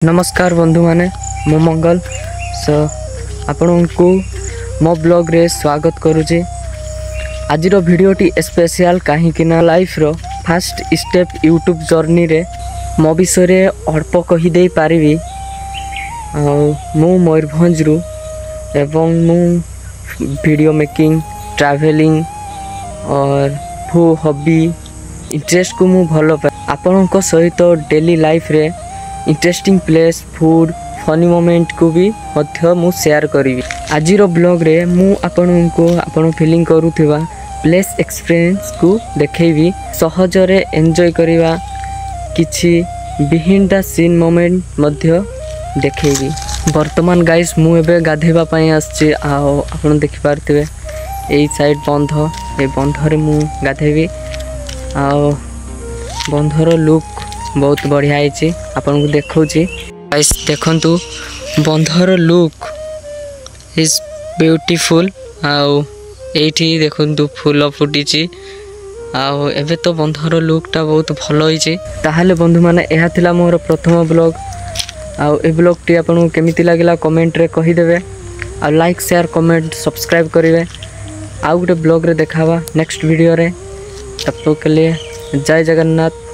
नमस्कार बंधु माने मो मंगल सो आपण को मो ब्लॉग रे स्वागत करूचे। आज भिडियोटी स्पेशल कहीं life row first step YouTube journey रे मो विषय अल्प कहीदे पारि। मु मयूरभंज रु एवं मु वीडियो मेकिंग ट्रैवलिंग और फू हॉबी इंटरेस्ट को मु भल पाए आपण सहित डेली लाइफ रे interesting place food funny moment को भी मु शेयर करी। आज ब्लॉग रे मु आपण फीलिंग करूथिबा प्लेस एक्सपीरियंस को देखैबी सहजरे एंजॉय करिवा किछि बिहाइंड द सीन मोमेंट मध्य देखैबी। वर्तमान गाइस मु एबे गाधेबा पई आछि आपण देखि पारथिबे एई साइड बंध ए बंधरे मु गाधेबी बंधर लुक बहुत बढ़िया है आपन को देखौची। गाइस देखंतु बंधर लुक इज ब्यूटीफुल एठी देखंतु फूल फुटीची एबे तो बंधर लुकटा बहुत भल होईची। ताहाले बंधु माने एहा थिला मोर प्रथम ब्लॉग ए ब्लॉग टी आपन को केमिति लागिला कमेंट रे कहि देबे लाइक शेयर कमेंट सब्सक्राइब करिवे। गोटे ब्लॉग रे देखावा नेक्स्ट वीडियो रे। तब तक के लिए जय जगन्नाथ।